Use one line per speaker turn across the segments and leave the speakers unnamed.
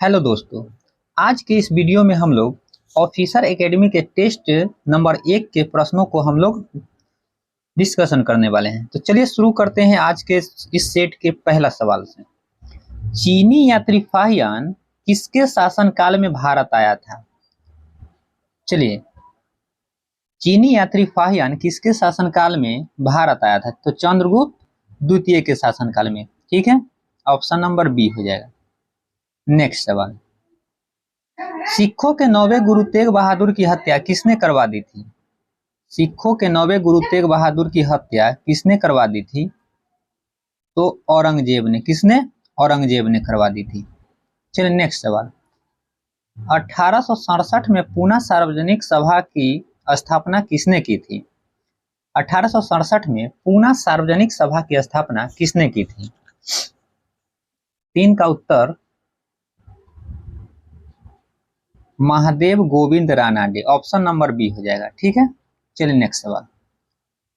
Hello दोस्तों। आज के इस वीडियो में हम लोग ऑफिसर एकेडमी के टेस्ट नंबर 1 के प्रश्नों को हम लोग डिस्कशन करने वाले हैं। तो चलिए शुरू करते हैं आज के इस सेट के पहला सवाल से। चीनी यात्री फाहियान किसके शासनकाल में भारत आया था? चलिए, चीनी यात्री फाहियान किसके शासनकाल में भारत आया था? तो चंद्रगुप्त द्वितीय के शासनकाल में। ठीक है, ऑप्शन नंबर बी हो जाएगा। नेक्स्ट सवाल, सिखों के 9वें गुरु तेग बहादुर की हत्या किसने करवा दी थी? सिखों के 9वें गुरु तेग बहादुर की हत्या किसने करवा दी थी? तो औरंगजेब ने। किसने? औरंगजेब ने करवा दी थी। चलिए नेक्स्ट सवाल, 1867 में पूना सार्वजनिक सभा की स्थापना किसने की थी? 1867 में पूना सार्वजनिक सभा की स्थापना किसने की थी? 3 का उत्तर Mahadev Govind Ranade, option number B हो जाएगा। ठीक है, चलिए नेक्स्ट सवाल,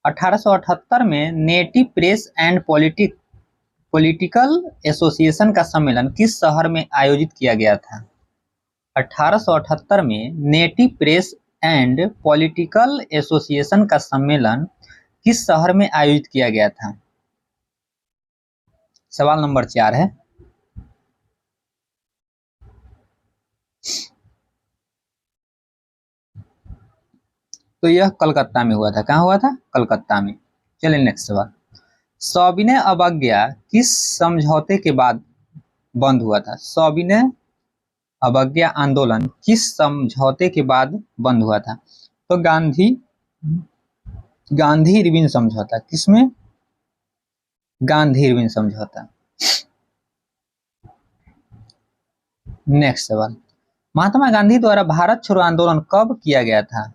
1878 में native press and political association का सम्मेलन किस शहर में आयोजित किया गया था? 1878 में native press and political association का सम्मेलन किस शहर में आयोजित किया गया था? सवाल नंबर 4 है। तो यह कलकत्ता में हुआ था। कहाँ हुआ था? कलकत्ता में। चलिए नेक्स्ट सवाल, सविनय अवज्ञा किस समझौते के बाद बंद हुआ था? सविनय अवज्ञा आंदोलन किस समझौते के बाद बंद हुआ था? तो गांधी इरविन समझौता। किसमें? गांधी इरविन समझौता। नेक्स्ट सवाल, महात्मा गांधी द्वारा भारत छोड़ो आंदोलन कब किया गया था?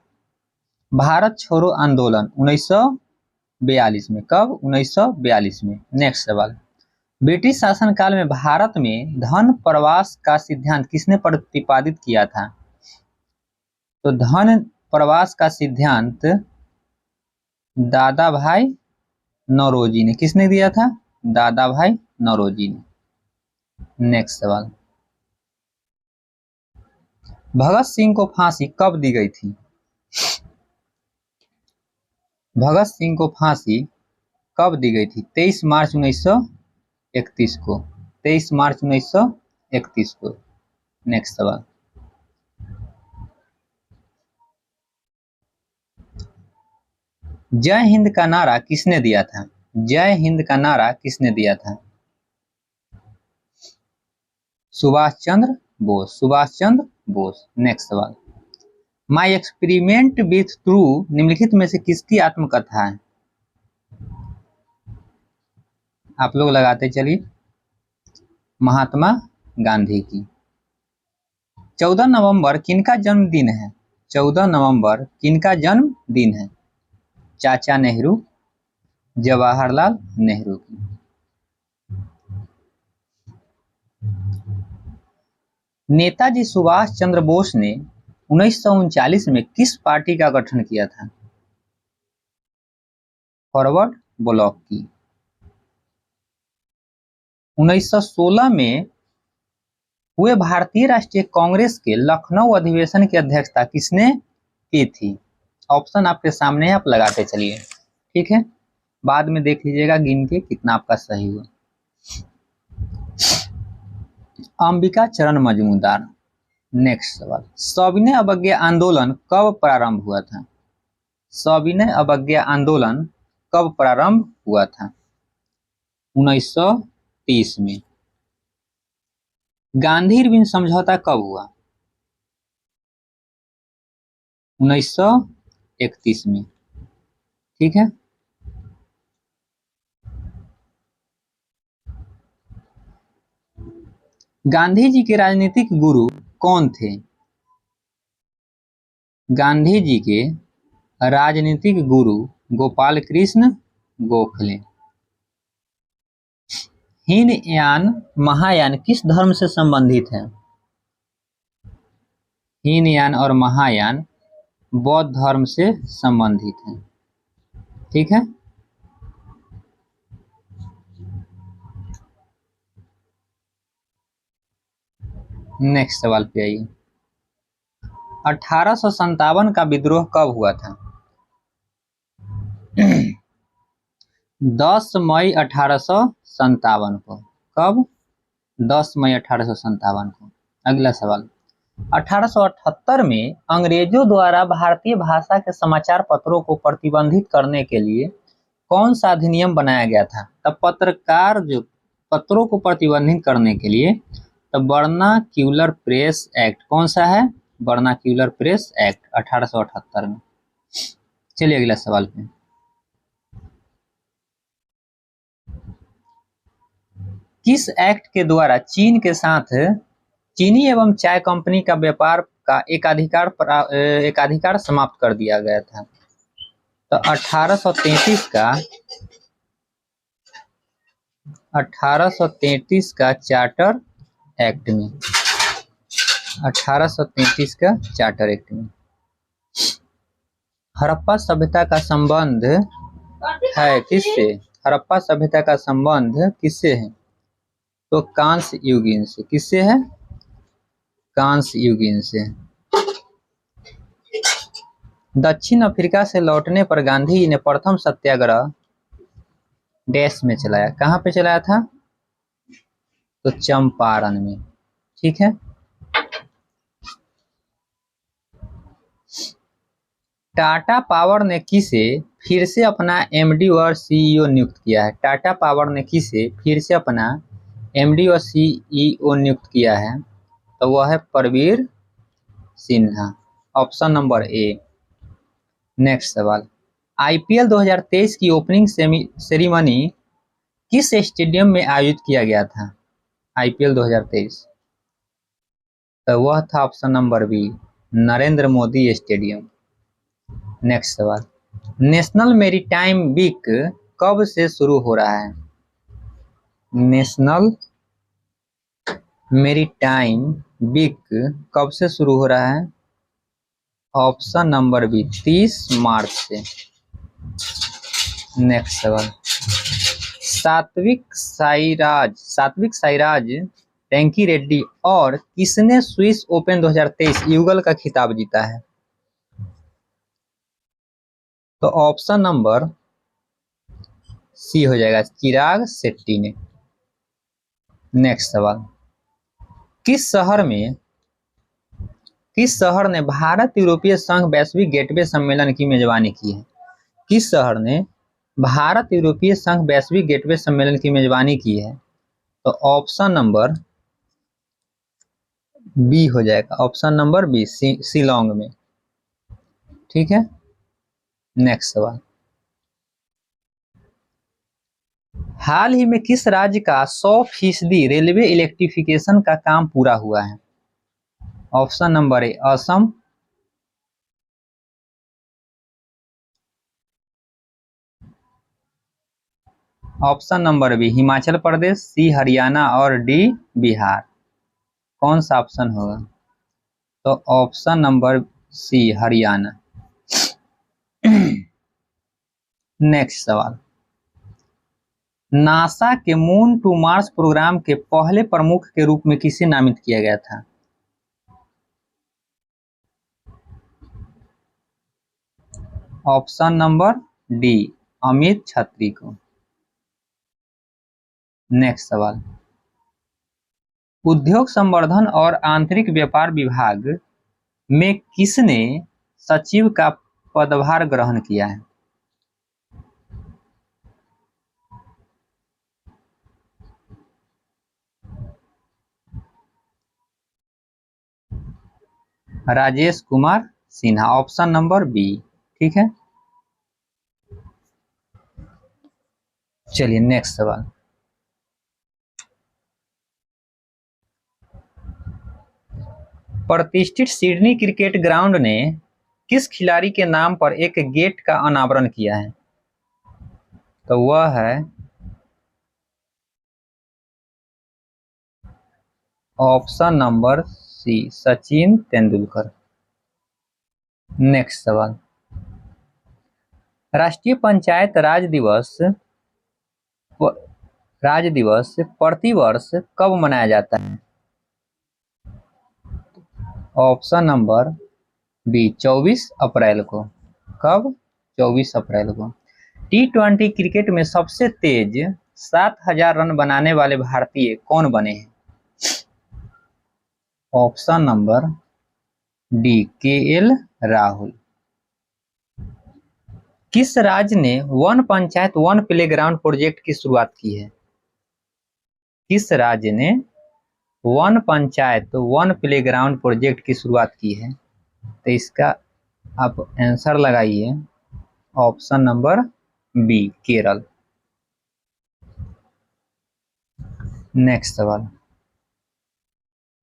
भारत छोड़ो आंदोलन 1942 में। कब? 1942 में। नेक्स्ट सवाल, ब्रिटिश शासनकाल में भारत में धन प्रवास का सिद्धांत किसने प्रतिपादित किया था? तो धन प्रवास का सिद्धांत दादा भाई नौरोजी ने। किसने दिया था? दादा भाई नौरोजी ने। नेक्स्ट सवाल, भगत सिंह को फांसी कब दी गई थी? भगत सिंह को फांसी कब दी गई थी? 23 मार्च 1931 को। 23 मार्च 1931 को। नेक्स्ट सवाल, जय हिंद का नारा किसने दिया था? जय हिंद का नारा किसने दिया था? सुभाष चंद्र बोस। सुभाष चंद्र बोस। नेक्स्ट सवाल, माई एक्सपेरिमेंट विथ ट्रू निम्नलिखित में से किसकी आत्मकथा है? आप लोग लगाते चलिए। महात्मा गांधी की। 14 नवंबर किनका जन्मदिन है? 14 नवंबर किनका जन्मदिन है? चाचा नेहरू, जवाहरलाल नेहरू की। नेताजी सुभाष चंद्र बोस ने 1939 में किस पार्टी का गठन किया था? फॉरवर्ड ब्लॉक की। 1916 में हुए भारतीय राष्ट्रीय कांग्रेस के लखनऊ अधिवेशन की अध्यक्षता किसने की थी? ऑप्शन आपके सामने है, आप लगाते चलिए। ठीक है, बाद में देख लीजिएगा गिन के कितना आपका सही हुआ। अंबिका चरण मजूमदार। नेक्स्ट सवाल, सविनय अवज्ञा आंदोलन कब प्रारंभ हुआ था? सविनय अवज्ञा आंदोलन कब प्रारंभ हुआ था? 1930 में। गांधी इरविन समझौता कब हुआ? 1931 में। ठीक है, गांधी जी के राजनीतिक गुरु कौन थे? गांधी जी के राजनीतिक गुरु गोपाल कृष्ण गोखले। हीनयान महायान किस धर्म से संबंधित है? हीनयान और महायान बौद्ध धर्म से संबंधित है। ठीक है, नेक्स्ट सवाल पे आइए। 1857 का विद्रोह कब हुआ था? 10 मई 1857 को। कब? 10 मई 1857 को। अगला सवाल, 1878 में अंग्रेजों द्वारा भारतीय भाषा के समाचार पत्रों को प्रतिबंधित करने के लिए कौन सा अधिनियम बनाया गया था? तब पत्रकार जो पत्रों को प्रतिबंधित करने के लिए, तब वर्नाक्यूलर प्रेस एक्ट। कौन सा है? वर्नाक्यूलर प्रेस एक्ट 1878 में। चलिए अगला सवाल पे। किस एक्ट के द्वारा चीन के साथ चीनी एवं चाय कंपनी का व्यापार का एकाधिकार समाप्त कर दिया गया था? तो 1833 का चार्टर एक्ट में। 1833 का चार्टर एक्ट में। हड़प्पा सभ्यता का संबंध है किससे? हड़प्पा सभ्यता का संबंध किससे है? तो कांस्य युगीन से। किससे है? कांस्य युगीन से। दक्षिण अफ्रीका से लौटने पर गांधी जी ने प्रथम सत्याग्रह डैश में चलाया। कहाँ पे चलाया था? तो चंपारण में। ठीक है। टाटा पावर ने किसे फिर से अपना एमडी और सीईओ नियुक्त किया है? टाटा पावर ने किसे फिर से अपना एमडी और सीईओ नियुक्त किया है? तो वह है Praveer Sinha. Option number A. Next सवाल, आईपीएल 2023 की ओपनिंग सेरेमनी किस स्टेडियम में आयोजित किया गया था? आईपीएल 2023। तो वह था option number B, Narendra Modi stadium. Next सवाल, नेशनल मैरीटाइम वीक कब से शुरू हो रहा है? नेशनल मैरीटाइम वीक कब से शुरू हो रहा है? ऑप्शन नंबर बी, 30 मार्च से। नेक्स्ट सवाल, सात्विक साईराज रैंकी रेड्डी और किसने स्विस ओपन 2023 युगल का खिताब जीता है? तो ऑप्शन नंबर सी हो जाएगा, चिराग शेट्टी ने। नेक्स्ट सवाल, किस शहर ने भारत यूरोपीय संघ वैश्विक गेटवे सम्मेलन की मेजबानी की है? किस शहर ने भारत यूरोपीय संघ वैश्विक गेटवे सम्मेलन की मेजबानी की है? तो ऑप्शन नंबर बी हो जाएगा, ऑप्शन नंबर बी, शिलोंग में। ठीक है। नेक्स्ट सवाल, हाल ही में किस राज्य का 100% रेलवे इलेक्ट्रिफिकेशन का काम पूरा हुआ है? Option number A, Assam. Option number B, Himachal Pradesh. C, Haryana और डी, बिहार। कौन सा ऑप्शन होगा? तो option number C, Haryana. Next सवाल, नासा के मून टू मार्स प्रोग्राम के पहले प्रमुख के रूप में किसे नामित किया गया था? ऑप्शन नंबर डी, अमित छत्री को। नेक्स्ट सवाल, उद्योग संवर्धन और आंतरिक व्यापार विभाग में किसने सचिव का पदभार ग्रहण किया है? Rajesh Kumar Sinha. Option number B. ठीक है। चलिए नेक्स्ट सवाल, प्रतिष्ठित सिडनी क्रिकेट ग्राउंड ने किस खिलाड़ी के नाम पर एक गेट का अनावरण किया है? तो वह है option number C, Sachin Tendulkar. Next सवाल, राष्ट्रीय पंचायत राज दिवस प्रतिवर्ष कब मनाया जाता है? ऑप्शन नंबर बी 24 अप्रैल को। कब? 24 अप्रैल को। T20 क्रिकेट में सबसे तेज 7000 रन बनाने वाले भारतीय कौन बने हैं? Option number D KL Rahul. किस राज्य ने one panchayat one playground project की शुरुआत की है? किस राज्य ने one panchayat one playground project की शुरुआत की है? तो इसका आप आंसर लगाइए option number B Kerala. Next सवाल,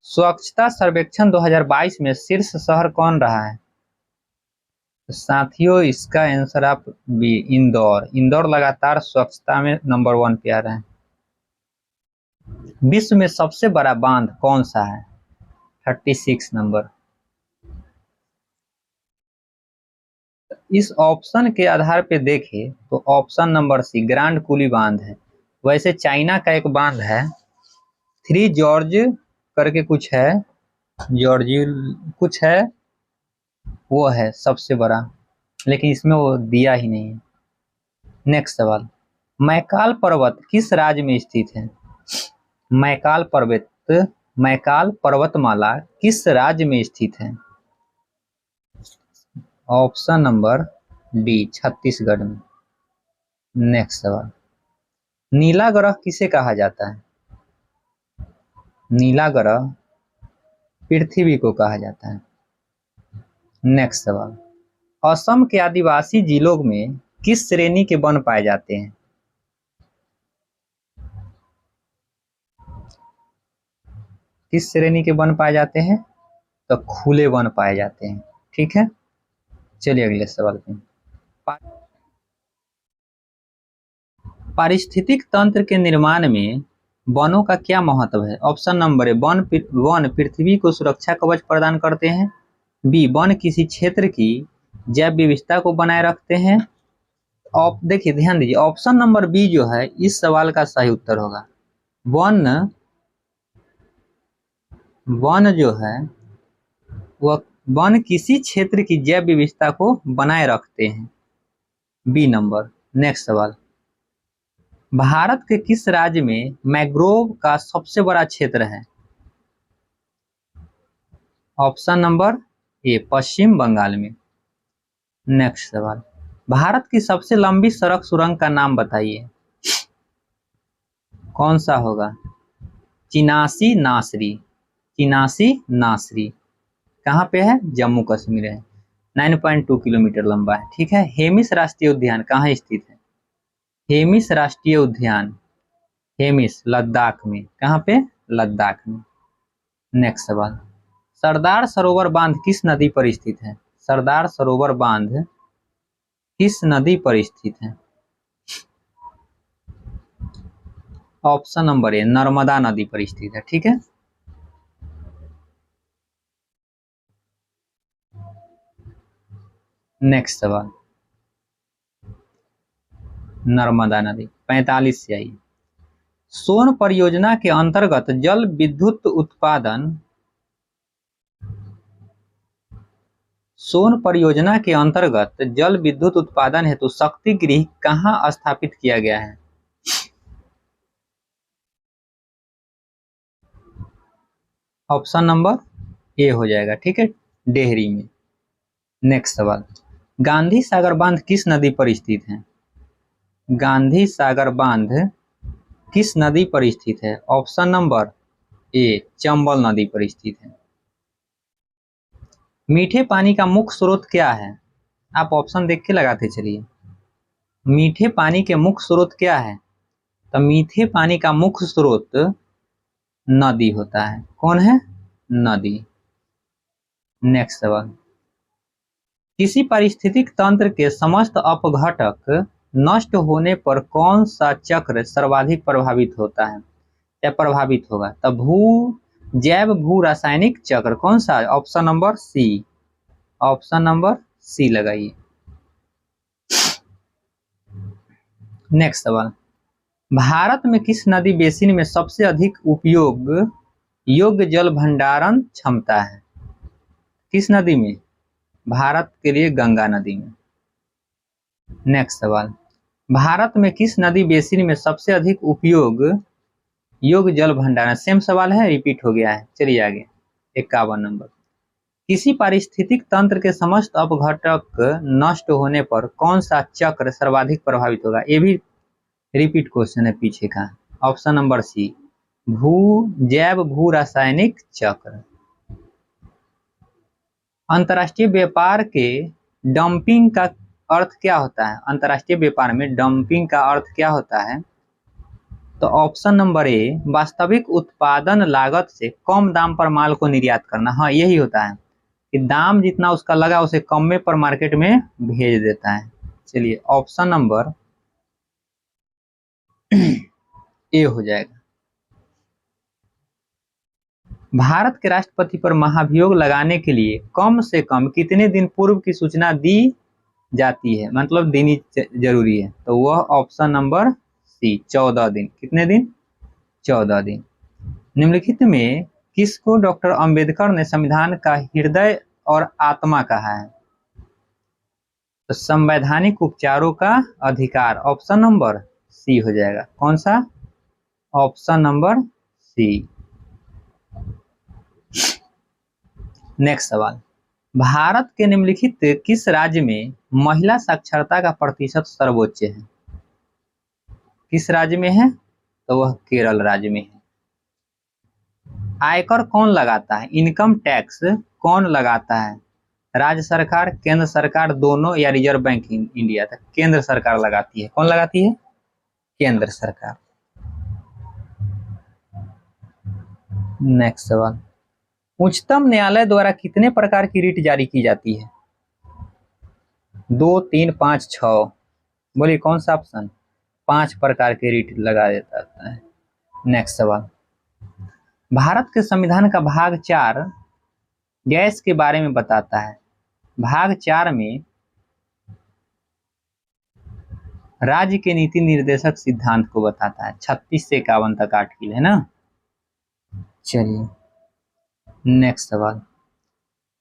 स्वच्छता सर्वेक्षण 2022 में शीर्ष शहर कौन रहा है? तो साथियों इसका आंसर आप बी इंदौर। इंदौर लगातार स्वच्छता में नंबर 1 पे आ रहा है। विश्व में सबसे बड़ा बांध कौन सा है? 36 नंबर। इस ऑप्शन के आधार पे देखें तो ऑप्शन नंबर सी ग्रांड कुली बांध है। वैसे चाइना का एक बांध है 3 जॉर्ज करके कुछ है, जॉर्ज कुछ है, वो है सबसे बड़ा, लेकिन इसमें वो दिया ही नहीं है। नेक्स्ट सवाल, मैकाल पर्वत किस राज्य में स्थित है? मैकाल पर्वतमाला किस राज्य में स्थित है? ऑप्शन नंबर डी छत्तीसगढ़ में। नेक्स्ट सवाल, नीला ग्रह किसे कहा जाता है? नीला ग्रह पृथ्वी को कहा जाता है। नेक्स्ट सवाल, असम के आदिवासी जिलों में किस श्रेणी के वन पाए जाते हैं? किस श्रेणी के वन पाए जाते हैं? तो खुले वन पाए जाते हैं। ठीक है, चलिए अगले सवाल पे। पारिस्थितिक तंत्र के निर्माण में वनों का क्या महत्व है? ऑप्शन नंबर ए वन पृथ्वी को सुरक्षा कवच प्रदान करते हैं। बी वन किसी क्षेत्र की जैव विविधता को बनाए रखते हैं। देखिए ध्यान दीजिए, ऑप्शन नंबर बी जो है इस सवाल का सही उत्तर होगा। वन जो है वह वन किसी क्षेत्र की जैव विविधता को बनाए रखते हैं। B number. नेक्स्ट सवाल, भारत के किस राज्य में मैंग्रोव का सबसे बड़ा क्षेत्र है? ऑप्शन नंबर ए पश्चिम बंगाल में। नेक्स्ट सवाल, भारत की सबसे लंबी सड़क सुरंग का नाम बताइए। कौन सा होगा? चिनासी नासरी कहाँ पे है? जम्मू कश्मीर है। 9.2 किलोमीटर लंबा है। ठीक है, हेमिस राष्ट्रीय उद्यान कहाँ स्थित है? हेमिस राष्ट्रीय उद्यान हेमिस लद्दाख में। कहाँ पे? लद्दाख में। नेक्स्ट सवाल, सरदार सरोवर बांध किस नदी पर स्थित है? सरदार सरोवर बांध किस नदी पर स्थित है? ऑप्शन नंबर ए नर्मदा नदी पर स्थित है। ठीक है, नेक्स्ट सवाल, नर्मदा नदी 45 से आई। सोन परियोजना के अंतर्गत जल विद्युत उत्पादन हेतु शक्ति गृह कहाँ स्थापित किया गया है? ऑप्शन नंबर ए हो जाएगा। ठीक है, डेहरी में। नेक्स्ट सवाल, गांधी सागर बांध किस नदी पर स्थित है? गांधी सागर बांध किस नदी पर स्थित है? ऑप्शन नंबर ए चंबल नदी पर स्थित है। मीठे पानी का मुख्य स्रोत क्या है? आप ऑप्शन देख के लगाते चलिए। मीठे पानी के मुख्य स्रोत क्या है? तो मीठे पानी का मुख्य स्रोत नदी होता है। कौन है? नदी। नेक्स्ट सवाल, किसी पारिस्थितिक तंत्र के समस्त अपघटक नष्ट होने पर कौन सा चक्र सर्वाधिक प्रभावित होता है या प्रभावित होगा? तो जैव भू रासायनिक चक्र। कौन सा? Option number C. Option number C लगाइए। नेक्स्ट सवाल, भारत में किस नदी बेसिन में सबसे अधिक उपयोग योग्य जल भंडारण क्षमता है? किस नदी में? भारत के लिए गंगा नदी में। नेक्स्ट सवाल, भारत में किस नदी बेसिन में सबसे अधिक उपयोग योग जल भंडारण? सेम सवाल है, रिपीट हो गया है। चलिए आगे, 51 नंबर, किसी पारिस्थितिक तंत्र के समस्त अपघटक नष्ट होने पर कौन सा चक्र सर्वाधिक प्रभावित होगा? ये भी रिपीट क्वेश्चन है पीछे का। ऑप्शन नंबर सी, जैव भू रासायनिक चक्र। अंतर्राष्ट्रीय व्यापार के डंपिंग का अर्थ क्या होता है? अंतर्राष्ट्रीय व्यापार में डंपिंग का अर्थ क्या होता है? तो ऑप्शन नंबर ए, वास्तविक उत्पादन लागत से कम दाम पर माल को निर्यात करना। हाँ, यही होता है कि दाम जितना उसका लगा उसे कम में पर मार्केट में भेज देता है। चलिए ऑप्शन नंबर ए हो जाएगा। भारत के राष्ट्रपति पर महाभियोग लगाने के लिए कम से कम कितने दिन पूर्व की सूचना दी जाती है, मतलब देनी जरूरी है? तो वह ऑप्शन नंबर सी, 14 दिन। कितने दिन? 14 दिन। निम्नलिखित में किसको डॉक्टर अंबेडकर ने संविधान का हृदय और आत्मा कहा है? तो संवैधानिक उपचारों का अधिकार, ऑप्शन नंबर सी हो जाएगा। कौन सा? ऑप्शन नंबर सी। नेक्स्ट सवाल, भारत के निम्नलिखित किस राज्य में महिला साक्षरता का प्रतिशत सर्वोच्च है? किस राज्य में है? तो वह केरल राज्य में है। आयकर कौन लगाता है? इनकम टैक्स कौन लगाता है? राज्य सरकार, केंद्र सरकार, दोनों, या रिजर्व बैंक इंडिया? तक केंद्र सरकार लगाती है। कौन लगाती है? केंद्र सरकार। नेक्स्ट सवाल, उच्चतम न्यायालय द्वारा कितने प्रकार की रिट जारी की जाती है? 2, 3, 5, 6? बोलिए कौन सा ऑप्शन? 5 प्रकार के रिट लगा देता है। नेक्स्ट सवाल, भारत के संविधान का भाग 4 गैस के बारे में बताता है। भाग 4 में राज्य के नीति निर्देशक सिद्धांत को बताता है। 36 से 51 तक आर्टिकल है ना। चलिए नेक्स्ट सवाल,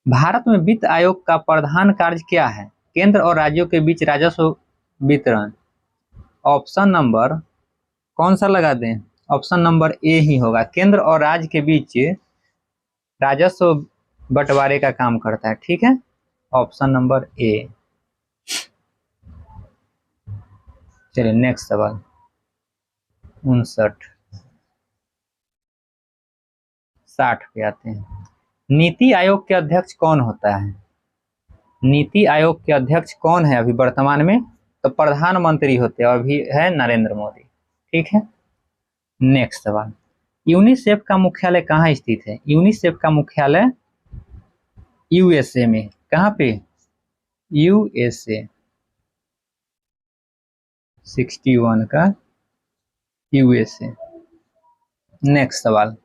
भारत में वित्त आयोग का प्रधान कार्य क्या है? केंद्र और राज्यों के बीच राजस्व वितरण। ऑप्शन नंबर कौन सा लगा दें? ऑप्शन नंबर ए ही होगा। केंद्र और राज्य के बीच राजस्व बंटवारे का काम करता है। ठीक है, ऑप्शन नंबर ए। चलिए नेक्स्ट सवाल, 59 60 पे आते हैं। नीति आयोग के अध्यक्ष कौन होता है? नीति आयोग के अध्यक्ष कौन है अभी वर्तमान में? तो प्रधानमंत्री होते हैं, अभी है नरेंद्र मोदी। ठीक है। नेक्स्ट सवाल, यूनिसेफ का मुख्यालय कहाँ स्थित है? यूनिसेफ का मुख्यालय यूएसए में। कहाँ पे? यूएसए। 61 का यूएसए। नेक्स्ट सवाल,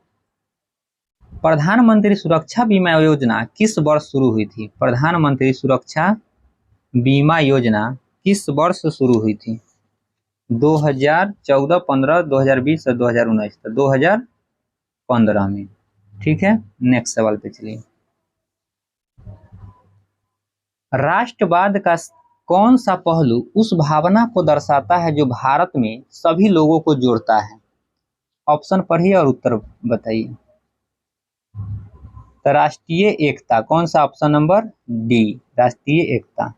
प्रधानमंत्री सुरक्षा बीमा योजना किस वर्ष शुरू हुई थी? प्रधानमंत्री सुरक्षा बीमा योजना किस वर्ष शुरू हुई थी? 2014, 15, 2020 और 2019? तो 2015 में। ठीक है, नेक्स्ट सवाल पे चलिए। राष्ट्रवाद का कौन सा पहलू उस भावना को दर्शाता है जो भारत में सभी लोगों को जोड़ता है? ऑप्शन पढ़िए और उत्तर बताइए। तो राष्ट्रीय एकता। कौन सा? ऑप्शन नंबर डी, राष्ट्रीय एकता।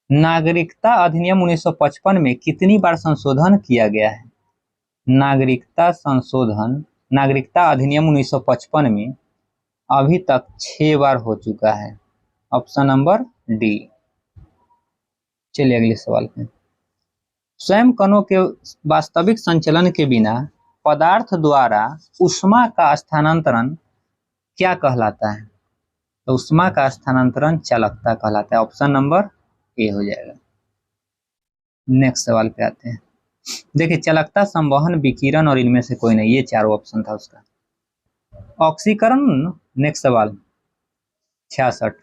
नागरिकता अधिनियम 1955 में कितनी बार संशोधन किया गया है? नागरिकता अधिनियम 1955 में अभी तक 6 बार हो चुका है। Option number D. चलिए अगले सवाल पे। स्वयं कणों के वास्तविक संचलन के बिना पदार्थ द्वारा ऊष्मा का स्थानांतरण क्या कहलाता है? तो ऊष्मा का स्थानांतरण चालकता कहलाता है। ऑप्शन नंबर ए हो जाएगा। नेक्स्ट सवाल पे आते हैं। देखिए, चालकता, संवहन, विकिरण और इनमें से कोई नहीं, ये चारों ऑप्शन था उसका। ऑक्सीकरण। नेक्स्ट सवाल 66,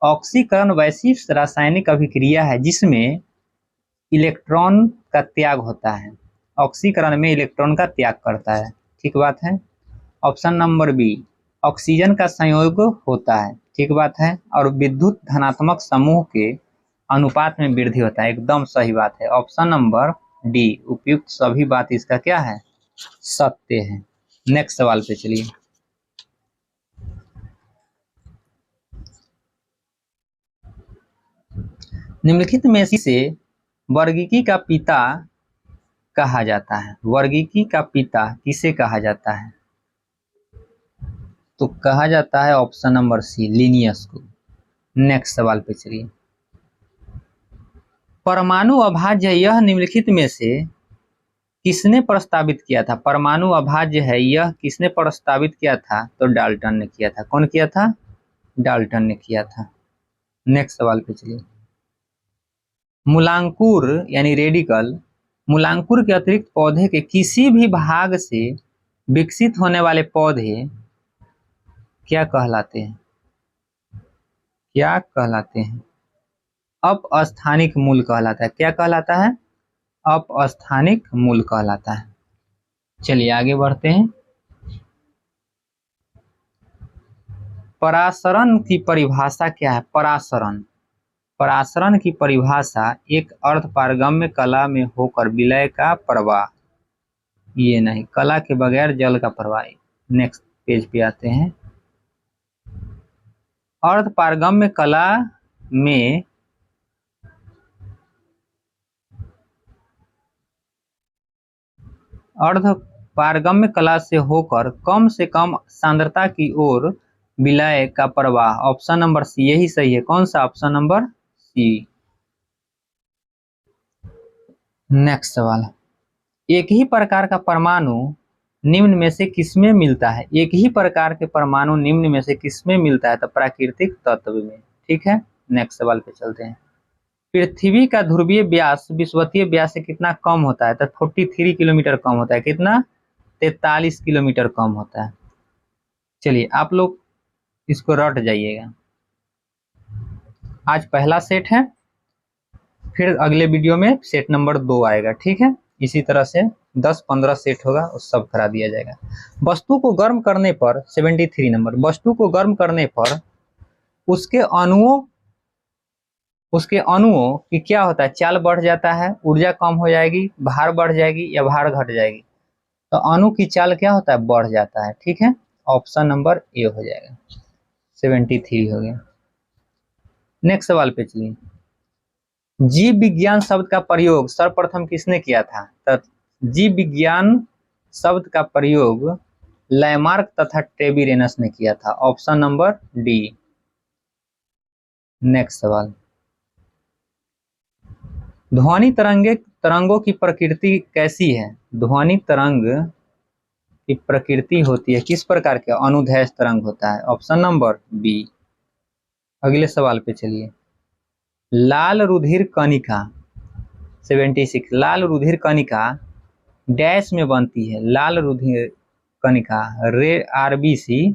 ऑक्सीकरण वैसी रासायनिक अभिक्रिया है जिसमें इलेक्ट्रॉन का त्याग होता है। ऑक्सीकरण में इलेक्ट्रॉन का त्याग करता है। ठीक बात है। ऑप्शन नंबर बी, ऑक्सीजन का संयोग होता है, ठीक बात है, और विद्युत धनात्मक समूह के अनुपात में वृद्धि होता है, एकदम सही बात है। ऑप्शन नंबर डी उपयुक्त सभी बात इसका क्या है, सत्य है। नेक्स्ट सवाल पे चलिए। निम्नलिखित में से वर्गीकी का पिता कहा जाता है, वर्गीकी का पिता किसे कहा जाता है, तो कहा जाता है ऑप्शन नंबर सी लिनियस को। नेक्स्ट सवाल पे चलिए। परमाणु अभाज्य यह निम्नलिखित में से किसने प्रस्तावित किया था, परमाणु अभाज्य है यह किसने प्रस्तावित किया था, तो डाल्टन ने किया था। कौन किया था, डाल्टन ने किया था। नेक्स्ट सवाल पे चलिए। मूलांकुर यानी रेडिकल, मूलांकुर के अतिरिक्त पौधे के किसी भी भाग से विकसित होने वाले पौधे क्या कहलाते हैं, क्या कहलाते हैं, अपस्थानिक मूल कहलाता है। क्या कहलाता है, अपस्थानिक मूल कहलाता है। चलिए आगे बढ़ते हैं। परासरण की परिभाषा क्या है, परासरण, परासरण की परिभाषा एक अर्धपारगम्य कला में होकर विलय का प्रवाह, ये नहीं, कला के बगैर जल का प्रवाह। नेक्स्ट पेज पे आते हैं। अर्धपारगम्य कला में अर्धपारगम्य कला से होकर कम से कम सांद्रता की ओर विलय का प्रवाह, ऑप्शन नंबर सी यही सही है। कौन सा, ऑप्शन नंबर सी। नेक्स्ट सवाल। एक ही प्रकार का परमाणु निम्न में से किसमें मिलता है, एक ही प्रकार के परमाणु निम्न में से किसमें मिलता है, तो प्राकृतिक तत्व में, ठीक है। नेक्स्ट सवाल पे चलते हैं। पृथ्वी का ध्रुवीय व्यास विषुवतीय व्यास से कितना कम होता है, तो 43 किलोमीटर कम होता है। कितना, 43 किलोमीटर कम होता है। चलिए आप लोग इसको रट जाइएगा। आज पहला सेट है, फिर अगले वीडियो में सेट नंबर 2 आएगा, ठीक है। इसी तरह से 10-15 सेट होगा, उस सब करा दिया जाएगा। वस्तु को गर्म करने पर 73 नंबर, वस्तु को गर्म करने पर उसके अणुओं की क्या होता है, चाल बढ़ जाता है, ऊर्जा कम हो जाएगी, भार बढ़ जाएगी या भार घट जाएगी, तो अणु की चाल क्या होता है, बढ़ जाता है, ठीक है। ऑप्शन नंबर ए हो जाएगा, 73 हो गया। नेक्स्ट सवाल पे चलिए। जीव विज्ञान शब्द का प्रयोग सर्वप्रथम किसने किया था, तो जीव विज्ञान शब्द का प्रयोग लैमार्क तथा ट्रेविरेनस ने किया था, ऑप्शन नंबर डी। नेक्स्ट सवाल। ध्वनि तरंगों की प्रकृति कैसी है, ध्वनि तरंग की प्रकृति होती है किस प्रकार के, अनुदैर्घ्य तरंग होता है, ऑप्शन नंबर बी। अगले सवाल पे चलिए। लाल रुधिर कणिका 76, लाल रुधिर कणिका डैश में बनती है, लाल रुधिर कणिका रे आरबीसी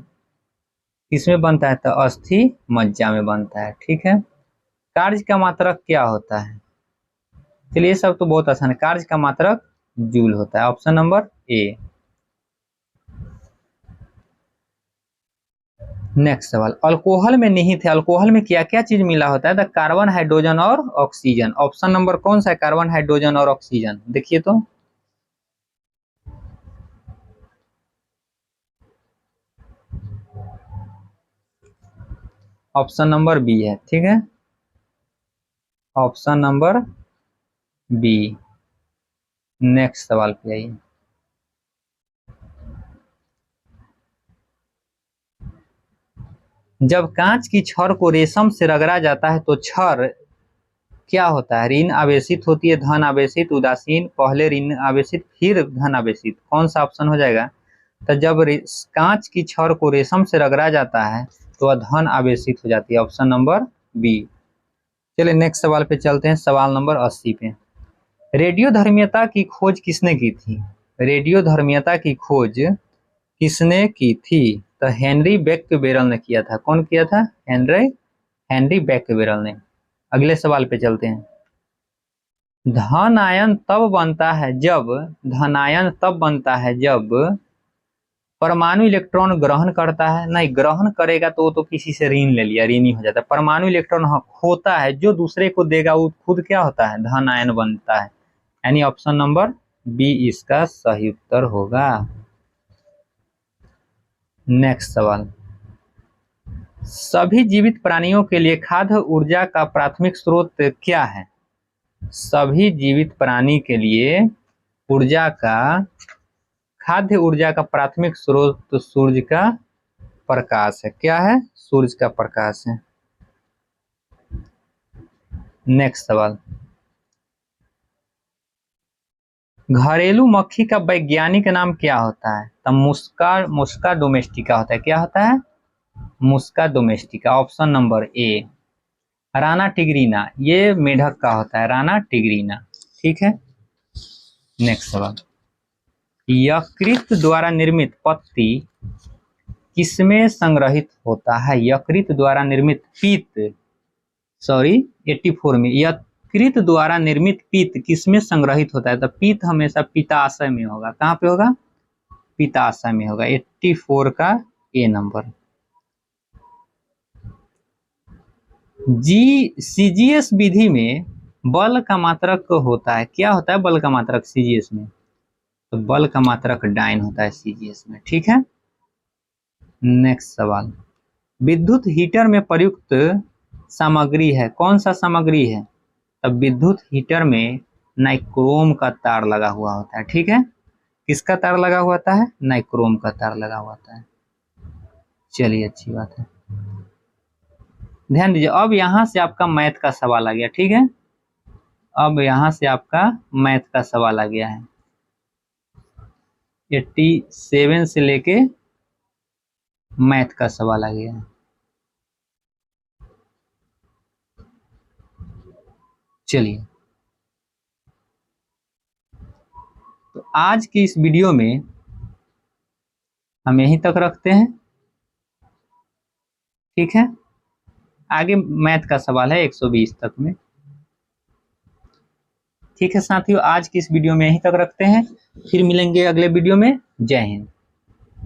किसमें बनता है, तो अस्थि मज्जा में बनता है, ठीक है। कार्य का मात्रक क्या होता है, चलिए सब तो बहुत आसान है, कार्य का मात्रक जूल होता है, ऑप्शन नंबर ए। नेक्स्ट सवाल। अल्कोहल में निहित है, अल्कोहल में क्या क्या चीज मिला होता है, तो कार्बन, हाइड्रोजन और ऑक्सीजन। ऑप्शन नंबर कौन सा है, कार्बन, हाइड्रोजन और ऑक्सीजन, देखिए तो। ऑप्शन नंबर बी है, ठीक है, ऑप्शन नंबर बी। नेक्स्ट सवाल पे आइए। जब कांच की छड़ को रेशम से रगड़ा जाता है तो छड़ क्या होता है, ऋण आवेशित होती है, धन आवेशित, उदासीन, पहले ऋण आवेशित फिर धन आवेशित, कौन सा ऑप्शन हो जाएगा, तो जब कांच की छड़ को रेशम से रगड़ा जाता है तो वह धन आवेशित हो जाती है, ऑप्शन नंबर बी। चलिए नेक्स्ट सवाल पे चलते हैं, सवाल नंबर 80 पे। रेडियो धर्मियता की खोज किसने की थी, रेडियो धर्मियता की खोज किसने की थी, तो हेनरी बेक्वेरेल ने किया था। कौन किया था, हेनरी बेक्वेरेल ने। अगले सवाल पे चलते हैं। धनायन तब बनता है जब परमाणु इलेक्ट्रॉन ग्रहण करता है, नहीं ग्रहण करेगा तो वो तो किसी से ऋण ले लिया, ऋणी हो जाता है। परमाणु इलेक्ट्रॉन होता है, जो दूसरे को देगा वो खुद क्या होता है, धन आयन बनता है। यानी ऑप्शन नंबर बी इसका सही उत्तर होगा। नेक्स्ट सवाल, सभी जीवित प्राणियों के लिए खाद्य ऊर्जा का प्राथमिक स्रोत क्या है? सभी जीवित प्राणी के लिए ऊर्जा का, खाद्य ऊर्जा का प्राथमिक स्रोत तो सूर्य का प्रकाश है। क्या है? सूर्य का प्रकाश है। नेक्स्ट सवाल, घरेलू मक्खी का वैज्ञानिक नाम क्या होता है? तो मुस्का डोमेस्टिका होता है। क्या होता है? मुस्का डोमेस्टिका। ऑप्शन नंबर ए। राना टिग्रीना, ये मेढक का होता है, राना टिग्रीना। ठीक है। नेक्स्ट सवाल, यकृत द्वारा निर्मित पत्ती किसमें संग्रहित होता है? यकृत द्वारा निर्मित पीत, सॉरी 84 में, यकृत द्वारा निर्मित पीत किसमें संग्रहित होता है? तो पीत हमेशा पित्ताशय में होगा। कहाँ पे होगा? पित्ताशय में होगा। 84 का ए नंबर। सीजीएस विधि में बल का मात्रक होता है। क्या होता है बल का मात्रक सीजीएस में? तो बल का मात्रक डाइन होता है सीजीएस में। ठीक है। नेक्स्ट सवाल, विद्युत हीटर में प्रयुक्त सामग्री है, कौन सा सामग्री है? तब विद्युत हीटर में नाइक्रोम का तार लगा हुआ होता है। ठीक है। किसका तार लगा हुआ होता है? नाइक्रोम का तार लगा हुआ होता है। चलिए अच्छी बात है। ध्यान दीजिए, अब यहां से आपका मैथ का सवाल आ गया। ठीक है। अब यहां से आपका मैथ का सवाल आ गया है। 87 से लेके मैथ का सवाल आ गया है। चलिए, तो आज की इस वीडियो में हम यहीं तक रखते हैं। ठीक है। आगे मैथ का सवाल है 120 तक में। ठीक है साथियों, आज की इस वीडियो में यहीं तक रखते हैं, फिर मिलेंगे अगले वीडियो में। जय हिंद।